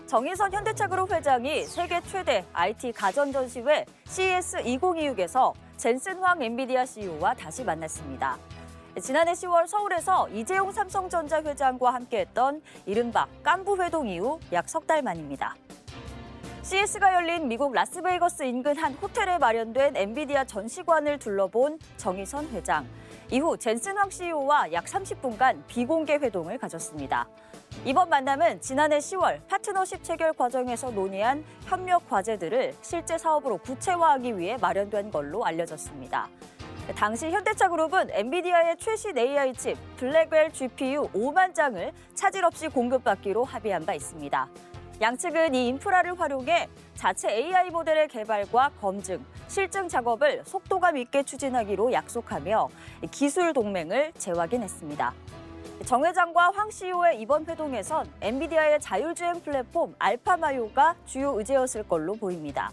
정의선 현대차그룹 회장이 세계 최대 IT 가전 전시회 CES 2026에서 젠슨 황 엔비디아 CEO와 다시 만났습니다. 지난해 10월 서울에서 이재용 삼성전자 회장과 함께했던 이른바 깐부 회동 이후 약 석 달 만입니다. CES가 열린 미국 라스베이거스 인근 한 호텔에 마련된 엔비디아 전시관을 둘러본 정의선 회장. 이후 젠슨 황 CEO와 약 30분간 비공개 회동을 가졌습니다. 이번 만남은 지난해 10월 파트너십 체결 과정에서 논의한 협력 과제들을 실제 사업으로 구체화하기 위해 마련된 걸로 알려졌습니다. 당시 현대차그룹은 엔비디아의 최신 AI 칩 블랙웰 GPU 5만 장을 차질 없이 공급받기로 합의한 바 있습니다. 양측은 이 인프라를 활용해 자체 AI 모델의 개발과 검증, 실증 작업을 속도감 있게 추진하기로 약속하며 기술 동맹을 재확인했습니다. 정 회장과 황 CEO의 이번 회동에선 엔비디아의 자율주행 플랫폼 알파마요가 주요 의제였을 걸로 보입니다.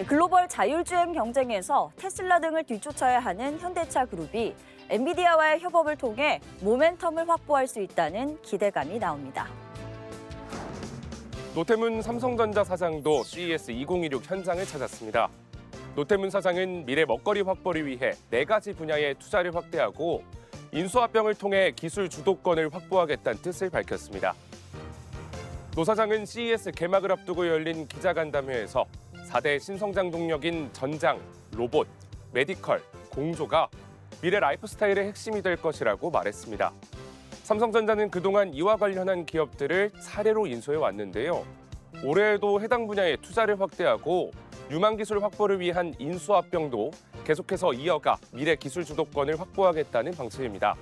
글로벌 자율주행 경쟁에서 테슬라 등을 뒤쫓아야 하는 현대차 그룹이 엔비디아와의 협업을 통해 모멘텀을 확보할 수 있다는 기대감이 나옵니다. 노태문 삼성전자 사장도 CES 2026 현장을 찾았습니다. 노태문 사장은 미래 먹거리 확보를 위해 4가지 분야의 투자를 확대하고 인수합병을 통해 기술 주도권을 확보하겠다는 뜻을 밝혔습니다. 노 사장은 CES 개막을 앞두고 열린 기자간담회에서 4대 신성장 동력인 전장, 로봇, 메디컬, 공조가 미래 라이프 스타일의 핵심이 될 것이라고 말했습니다. 삼성전자는 그동안 이와 관련한 기업들을 사례로 인수해 왔는데요. 올해에도 해당 분야에 투자를 확대하고 유망 기술 확보를 위한 인수합병도 계속해서 이어가 미래 기술 주도권을 확보하겠다는 방침입니다.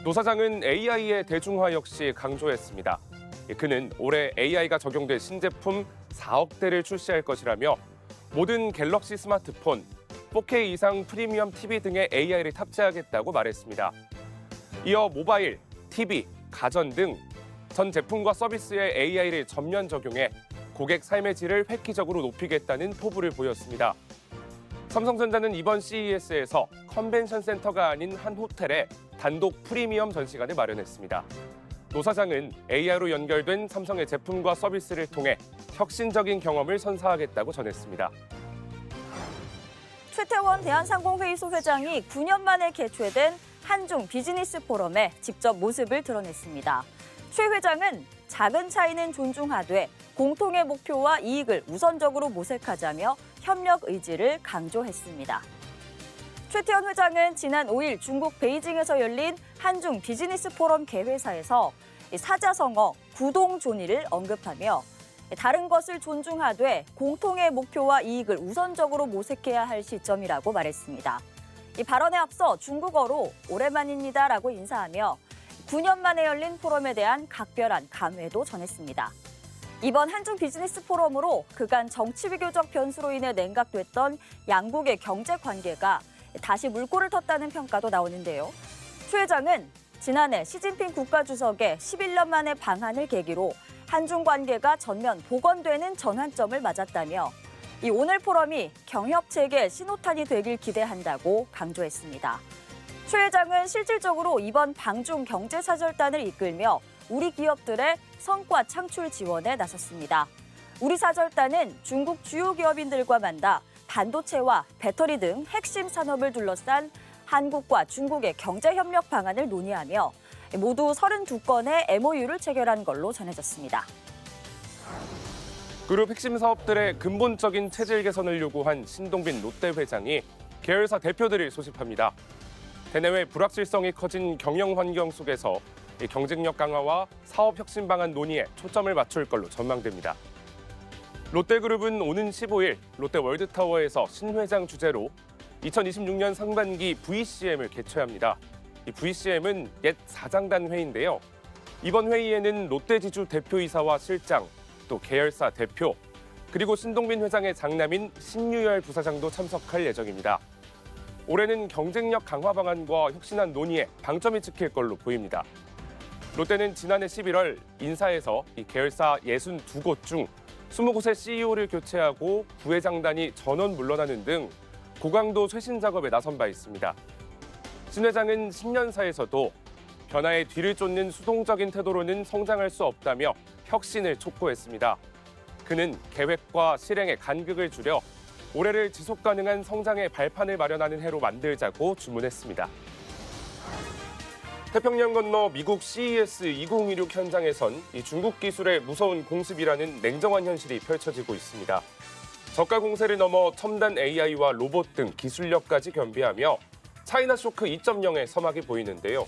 노 사장은 AI의 대중화 역시 강조했습니다. 그는 올해 AI가 적용된 신제품 4억 대를 출시할 것이라며 모든 갤럭시 스마트폰, 4K 이상 프리미엄 TV 등의 AI를 탑재하겠다고 말했습니다. 이어 모바일, TV, 가전 등 전 제품과 서비스에 AI를 전면 적용해 고객 삶의 질을 획기적으로 높이겠다는 포부를 보였습니다. 삼성전자는 이번 CES에서 컨벤션 센터가 아닌 한 호텔에 단독 프리미엄 전시관을 마련했습니다. 노 사장은 AI로 연결된 삼성의 제품과 서비스를 통해 혁신적인 경험을 선사하겠다고 전했습니다. 최태원 대한상공회의소 회장이 9년 만에 개최된 한중 비즈니스 포럼에 직접 모습을 드러냈습니다. 최 회장은 작은 차이는 존중하되 공통의 목표와 이익을 우선적으로 모색하자며 협력 의지를 강조했습니다. 최태원 회장은 지난 5일 중국 베이징에서 열린 한중 비즈니스 포럼 개회사에서 사자성어 구동존의를 언급하며 다른 것을 존중하되 공통의 목표와 이익을 우선적으로 모색해야 할 시점이라고 말했습니다. 이 발언에 앞서 중국어로 오랜만입니다라고 인사하며 9년 만에 열린 포럼에 대한 각별한 감회도 전했습니다. 이번 한중 비즈니스 포럼으로 그간 정치 외교적 변수로 인해 냉각됐던 양국의 경제 관계가 다시 물꼬를 텄다는 평가도 나오는데요. 최 회장은 지난해 시진핑 국가주석의 11년 만의 방한을 계기로 한중 관계가 전면 복원되는 전환점을 맞았다며 이 오늘 포럼이 경협체계 신호탄이 되길 기대한다고 강조했습니다. 최 회장은 실질적으로 이번 방중 경제사절단을 이끌며 우리 기업들의 성과 창출 지원에 나섰습니다. 우리 사절단은 중국 주요 기업인들과 만나 반도체와 배터리 등 핵심 산업을 둘러싼 한국과 중국의 경제협력 방안을 논의하며 모두 32건의 MOU를 체결한 걸로 전해졌습니다. 그룹 핵심 사업들의 근본적인 체질 개선을 요구한 신동빈 롯데 회장이 계열사 대표들을 소집합니다. 대내외 불확실성이 커진 경영 환경 속에서 경쟁력 강화와 사업 혁신 방안 논의에 초점을 맞출 걸로 전망됩니다. 롯데그룹은 오는 15일 롯데 월드타워에서 신회장 주재로 2026년 상반기 VCM을 개최합니다. 이 VCM은 옛 사장단 회의인데요. 이번 회의에는 롯데지주 대표이사와 실장, 또 계열사 대표, 그리고 신동빈 회장의 장남인 신유열 부사장도 참석할 예정입니다. 올해는 경쟁력 강화 방안과 혁신안 논의에 방점이 찍힐 걸로 보입니다. 롯데는 지난해 11월 인사에서 이 계열사 62곳 중 20곳의 CEO를 교체하고 부회장단이 전원 물러나는 등 고강도 쇄신 작업에 나선 바 있습니다. 신 회장은 10년사에서도 변화에 뒤를 쫓는 수동적인 태도로는 성장할 수 없다며 혁신을 촉구했습니다. 그는 계획과 실행의 간극을 줄여 올해를 지속 가능한 성장의 발판을 마련하는 해로 만들자고 주문했습니다. 태평양 건너 미국 CES 2016 현장에선 이 중국 기술의 무서운 공습이라는 냉정한 현실이 펼쳐지고 있습니다. 저가 공세를 넘어 첨단 AI와 로봇 등 기술력까지 겸비하며 차이나 쇼크 2.0의 서막이 보이는데요.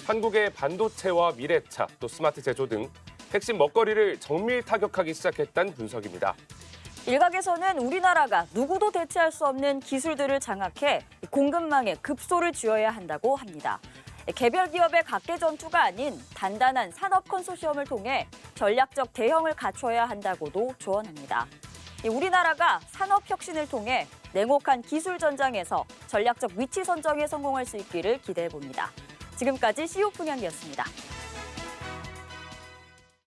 한국의 반도체와 미래차, 또 스마트 제조 등 핵심 먹거리를 정밀 타격하기 시작했다는 분석입니다. 일각에서는 우리나라가 누구도 대체할 수 없는 기술들을 장악해 공급망에 급소를 쥐어야 한다고 합니다. 개별 기업의 각계 전투가 아닌 단단한 산업 컨소시엄을 통해 전략적 대형을 갖춰야 한다고도 조언합니다. 우리나라가 산업 혁신을 통해 냉혹한 기술 전장에서 전략적 위치 선정에 성공할 수 있기를 기대해 봅니다. 지금까지 CU 풍향이었습니다.